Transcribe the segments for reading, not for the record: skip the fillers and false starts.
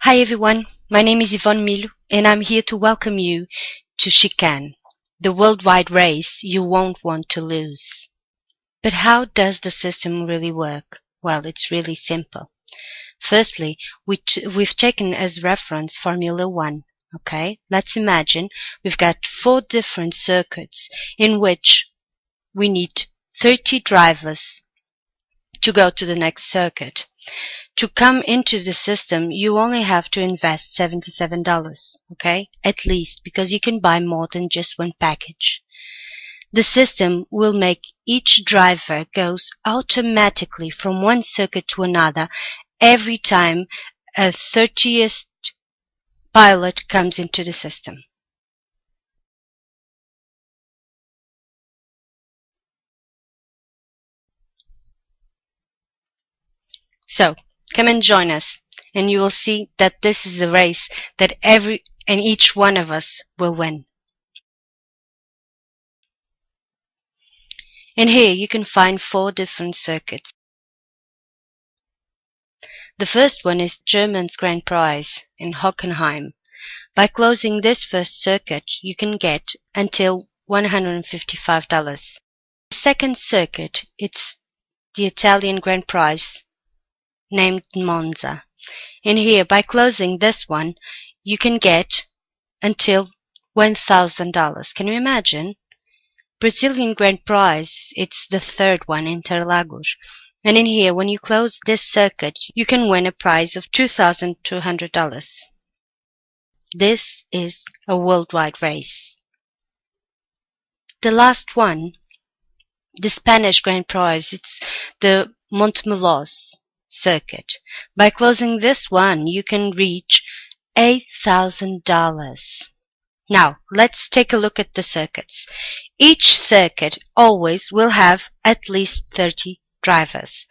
Hi everyone, my name is Yvonne Milu and I'm here to welcome you to Shicane, the worldwide race you won't want to lose. But how does the system really work? Well, it's really simple. Firstly, we've taken as reference Formula 1. Okay, let's imagine we've got 4 different circuits in which we need 30 drivers to go to the next circuit. To come into the system, you only have to invest $77, okay? At least, because you can buy more than just one package. The system will make each driver goes automatically from one circuit to another every time a 30th pilot comes into the system. So, come and join us, and you will see that this is a race that every and each one of us will win. And here you can find 4 different circuits. The first one is German's Grand Prize in Hockenheim. By closing this first circuit, you can get until $155. The second circuit, it's the Italian Grand Prize named Monza. And here, by closing this one, you can get until $1,000. Can you imagine? Brazilian Grand Prize, it's the third one, Interlagos. And in here, when you close this circuit, you can win a prize of $2,200. This is a worldwide race. The last one, the Spanish Grand Prize, it's the Montemelos circuit. By closing this one, you can reach $8,000. Now, let's take a look at the circuits. Each circuit always will have at least 30 drivers.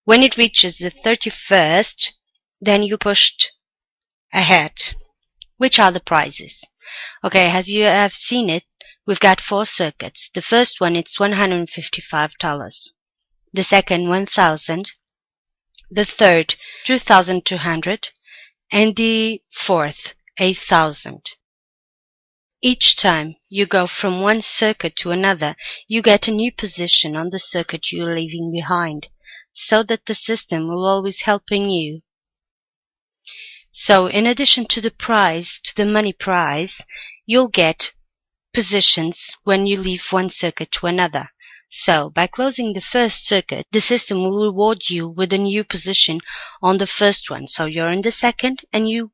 When it reaches the 31st, then you pushed ahead. Which are the prizes? Okay, as you have seen it, we've got 4 circuits. The first one, it's $155. The second, $1,000. The third, $2,200. And the fourth, $8,000. Each time you go from one circuit to another, you get a new position on the circuit you're leaving behind, so that the system will always helping you. So in addition to the prize, to the money prize, you'll get positions when you leave one circuit to another. So by closing the first circuit, the system will reward you with a new position on the first one. So you're in the second and you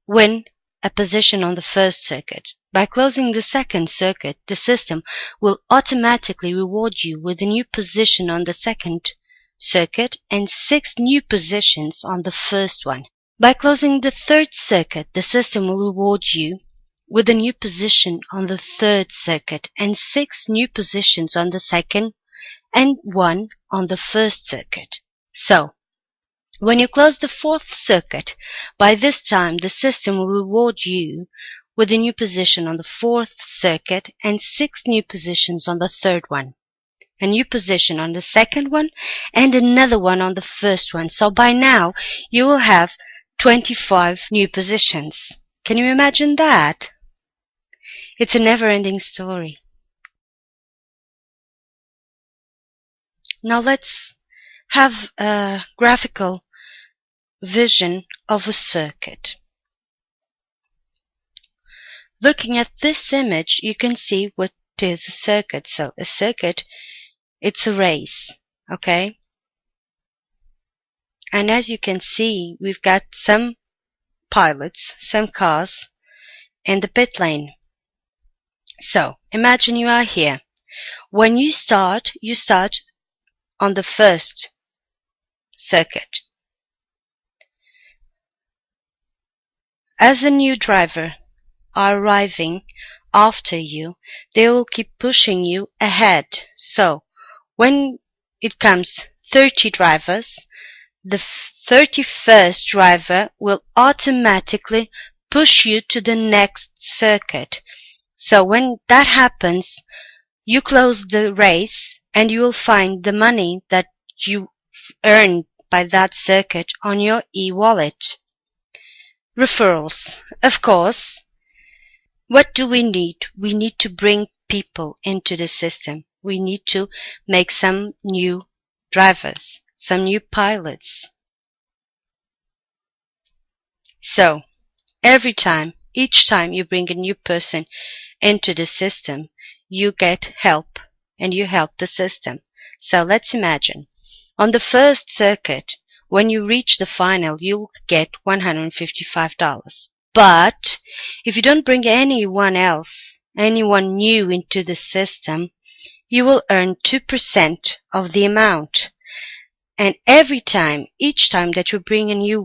win a position on the first circuit. By closing the second circuit, the system will automatically reward you with a new position on the second circuit and 6 new positions on the first one. By closing the third circuit, the system will reward you with a new position on the third circuit and 6 new positions on the second and 1 on the first circuit. So, when you close the fourth circuit, by this time the system will reward you with a new position on the fourth circuit and 6 new positions on the third one, a new position on the second one, and another one on the first one. So by now you will have 25 new positions. Can you imagine that? It's a never-ending story. Now let's have a graphical vision of a circuit. Looking at this image, you can see what is a circuit. So a circuit, it's a race, okay? And as you can see, we've got some pilots, some cars, and the pit lane. So imagine you are here. When you start on the first circuit. As a new driver are arriving after you, they will keep pushing you ahead. So when it comes 30 drivers, the 31st driver will automatically push you to the next circuit. So when that happens, you close the race and you will find the money that you earned by that circuit on your e-wallet. Referrals. Of course. What do we need? We need to bring people into the system. We need to make some new drivers, some new pilots. So, each time you bring a new person into the system, you get help and you help the system. So let's imagine, on the first circuit, when you reach the final, you'll get $155. But if you don't bring anyone new into the system, you will earn 2% of the amount. And each time that you bring a new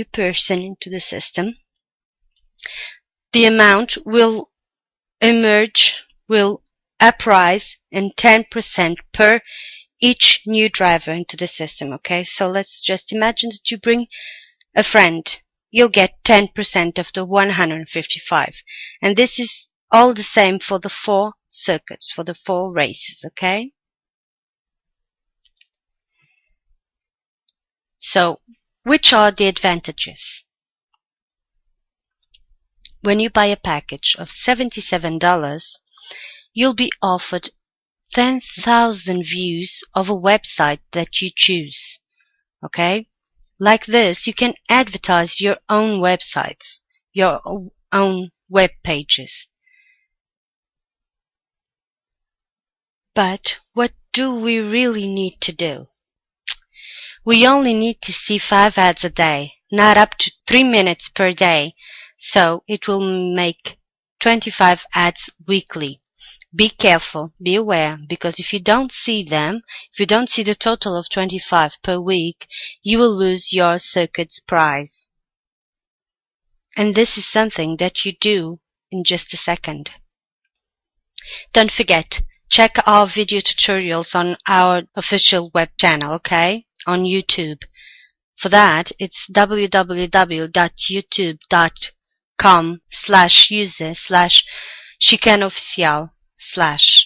person into the system, the amount will uprise in 10% per each new driver into the system. Okay, so let's just imagine that you bring a friend. You'll get 10% of the 155, and this is all the same for the 4 circuits, for the 4 races. Okay, so which are the advantages? When you buy a package of $77, you'll be offered 10,000 views of a website that you choose. Okay? Like this, you can advertise your own websites, your own web pages. But what do we really need to do? We only need to see 5 ads a day, not up to 3 minutes per day. So it will make 25 ads weekly. Be careful, be aware, because if you don't see them, if you don't see the total of 25 per week, you will lose your circuit's prize. And this is something that you do in just a second. Don't forget, check our video tutorials on our official web channel, okay? On YouTube. For that, it's www.youtube.com/user/Shicane /.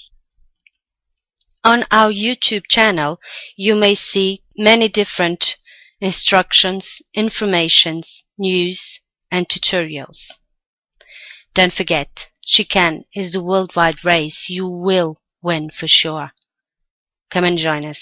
On our YouTube channel, you may see many different instructions, informations, news, and tutorials. Don't forget, Shicane is the worldwide race you will win for sure. Come and join us.